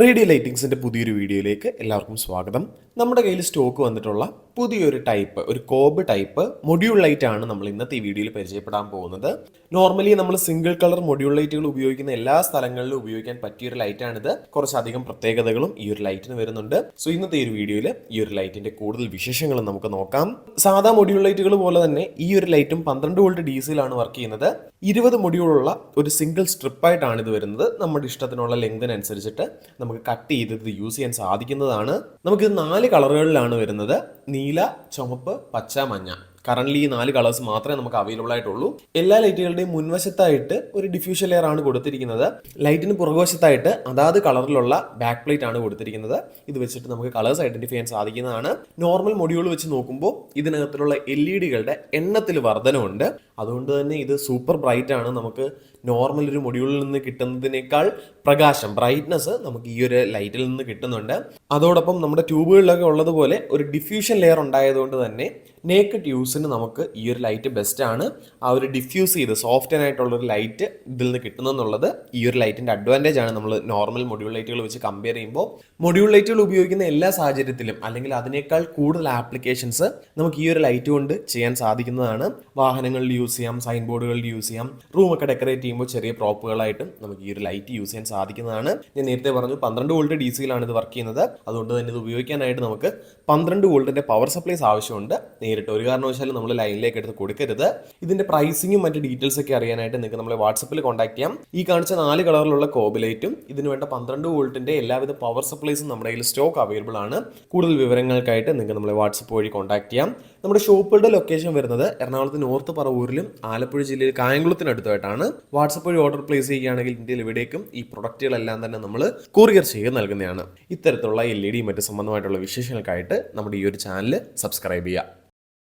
Radio ലൈറ്റിങ്സിൻ്റെ പുതിയൊരു വീഡിയോയിലേക്ക് എല്ലാവർക്കും സ്വാഗതം. നമ്മുടെ കയ്യിൽ സ്റ്റോക്ക് വന്നിട്ടുള്ള പുതിയൊരു ടൈപ്പ്, ഒരു കോബ് ടൈപ്പ് മൊഡ്യൂൾ ലൈറ്റ് ആണ് നമ്മൾ ഇന്നത്തെ ഈ വീഡിയോയിൽ പരിചയപ്പെടാൻ പോകുന്നത്. നോർമലി നമ്മൾ സിംഗിൾ കളർ മൊഡ്യൂൾ ലൈറ്റുകൾ ഉപയോഗിക്കുന്ന എല്ലാ സ്ഥലങ്ങളിലും ഉപയോഗിക്കാൻ പറ്റിയൊരു ലൈറ്റാണിത്. കുറച്ചധികം പ്രത്യേകതകളും ഈ ഒരു ലൈറ്റിന് വരുന്നുണ്ട്. സോ ഇന്നത്തെ ഈ ഒരു വീഡിയോയിൽ ഈ ഒരു ലൈറ്റിന്റെ കൂടുതൽ വിശേഷങ്ങളും നമുക്ക് നോക്കാം. സാധാ മൊഡ്യൂൾ ലൈറ്റുകൾ പോലെ തന്നെ ഈ ഒരു ലൈറ്റും 12 വോൾട്ട് ഡി സിയിലാണ് വർക്ക് ചെയ്യുന്നത്. 20 മൊഡ്യൂളുള്ള ഒരു സിംഗിൾ സ്ട്രിപ്പായിട്ടാണ് ഇത് വരുന്നത്. നമ്മുടെ ഇഷ്ടത്തിനുള്ള ലെങ്തിനനുസരിച്ചിട്ട് നമുക്ക് കട്ട് ചെയ്ത് യൂസ് ചെയ്യാൻ സാധിക്കുന്നതാണ്. നമുക്കിത് 4 കളറുകളിലാണ് വരുന്നത്: നീല, ചുമപ്പ്, പച്ച, മഞ്ഞ. കറന്റ് ഈ 4 കളേഴ്സ് മാത്രമേ നമുക്ക് അവൈലബിൾ ആയിട്ടുള്ളൂ. എല്ലാ ലൈറ്റുകളുടെയും മുൻവശത്തായിട്ട് ഒരു ഡിഫ്യൂഷൻ ലെയർ ആണ് കൊടുത്തിരിക്കുന്നത്. ലൈറ്റിന് പുറകുവശത്തായിട്ട് അതാത് കളറിലുള്ള ബാക്ക് പ്ലേറ്റ് ആണ് കൊടുത്തിരിക്കുന്നത്. ഇത് വെച്ചിട്ട് നമുക്ക് കളേഴ്സ് ഐഡന്റിഫൈ ചെയ്യാൻ സാധിക്കുന്നതാണ്. നോർമൽ മൊഡ്യൂൾ വെച്ച് നോക്കുമ്പോൾ ഇതിനകത്തുള്ള LED-കളുടെ എണ്ണത്തിൽ വർധനമുണ്ട്. അതുകൊണ്ട് തന്നെ ഇത് സൂപ്പർ ബ്രൈറ്റ് ആണ്. നമുക്ക് നോർമൽ ഒരു മൊഡ്യൂളിൽ നിന്ന് കിട്ടുന്നതിനേക്കാൾ പ്രകാശം, ബ്രൈറ്റ്നസ് നമുക്ക് ഈ ഒരു ലൈറ്റിൽ നിന്ന് കിട്ടുന്നുണ്ട്. അതോടൊപ്പം നമ്മുടെ ട്യൂബുകളിലൊക്കെ ഉള്ളതുപോലെ ഒരു ഡിഫ്യൂഷൻ ലെയർ ഉണ്ടായതുകൊണ്ട് തന്നെ നേക്കഡ് യൂസിന് നമുക്ക് ഈ ഒരു ലൈറ്റ് ബെസ്റ്റ് ആണ്. ആ ഒരു ഡിഫ്യൂസ് ചെയ്ത് സോഫ്റ്റ് ആയിട്ടുള്ളൊരു ലൈറ്റ് ഇതിൽ നിന്ന് കിട്ടുന്നെന്നുള്ളത് ഈ ഒരു ലൈറ്റിൻ്റെ അഡ്വാൻറ്റേജ് ആണ്. നമ്മൾ നോർമൽ മൊഡ്യൂൾ ലൈറ്റുകൾ വെച്ച് കമ്പയർ ചെയ്യുമ്പോൾ മൊഡ്യൂൾ ലൈറ്റുകൾ ഉപയോഗിക്കുന്ന എല്ലാ സാഹചര്യത്തിലും അല്ലെങ്കിൽ അതിനേക്കാൾ കൂടുതൽ ആപ്ലിക്കേഷൻസ് നമുക്ക് ഈ ഒരു ലൈറ്റ് കൊണ്ട് ചെയ്യാൻ സാധിക്കുന്നതാണ്. വാഹനങ്ങളിൽ യൂസ് ചെയ്യാം, സൈൻ ബോർഡുകളിൽ യൂസ് ചെയ്യാം, റൂമൊക്കെ ഡെക്കറേറ്റ് ചെയ്യുമ്പോൾ ചെറിയ പ്രോപ്പുകളായിട്ടും നമുക്ക് ഈ ഒരു ലൈറ്റ് യൂസ് ചെയ്യാൻ സാധിക്കുന്നതാണ്. ഞാൻ നേരത്തെ പറഞ്ഞു 12 വോൾട്ട് ഡി സിയിലാണ് ഇത് വർക്ക് ചെയ്യുന്നത്. അതുകൊണ്ട് തന്നെ ഇത് ഉപയോഗിക്കാനായിട്ട് നമുക്ക് 12 വോൾട്ടിന്റെ പവർ സപ്ലൈസ് ആവശ്യമുണ്ട്. നേരിട്ട് ഒരു കാരണവശാലും നമ്മൾ ലൈനിലേക്ക് എടുത്ത് കൊടുക്കരുത്. ഇതിന്റെ പ്രൈസിങ്ങും മറ്റ് ഡീറ്റെയിൽസ് ഒക്കെ അറിയാനായിട്ട് നിങ്ങൾക്ക് നമ്മളെ വാട്സപ്പിൽ കോൺടാക്ട് ചെയ്യാം. ഈ കാണിച്ച 4 കളറിലുള്ള കോബ് ലൈറ്റും ഇതിന് വേണ്ട 12 വോൾട്ടിന്റെ എല്ലാവിധ പവർ സപ്ലൈസും നമ്മുടെ കയ്യിൽ സ്റ്റോക്ക് അവൈലബിൾ ആണ്. കൂടുതൽ വിവരങ്ങൾക്കായിട്ട് നിങ്ങൾക്ക് നമ്മളെ വാട്സപ്പ് വഴി കോൺടാക്ട് ചെയ്യാം. നമ്മുടെ ഷോപ്പുകളുടെ ലൊക്കേഷൻ വരുന്നത് എറണാകുളത്ത് നോർത്ത് പറവൂരിലും ആലപ്പുഴ ജില്ലയിൽ കായംകുളത്തിനടുത്തായിട്ടാണ്. വാട്സപ്പ് വഴി ഓർഡർ പ്ലേസ് ചെയ്യുകയാണെങ്കിൽ ഇന്ത്യയിൽ എവിടേക്കും ഈ പ്രൊഡക്റ്റുകളെല്ലാം തന്നെ നമ്മൾ കൊറിയർ ചെയ്ത് നൽകുന്നതാണ്. ഇത്തരത്തിലുള്ള LED മറ്റ് സംബന്ധമായിട്ടുള്ള വിശേഷങ്ങൾക്കായിട്ട് നമ്മുടെ ഈ ഒരു ചാനൽ സബ്സ്ക്രൈബ് ചെയ്യുക.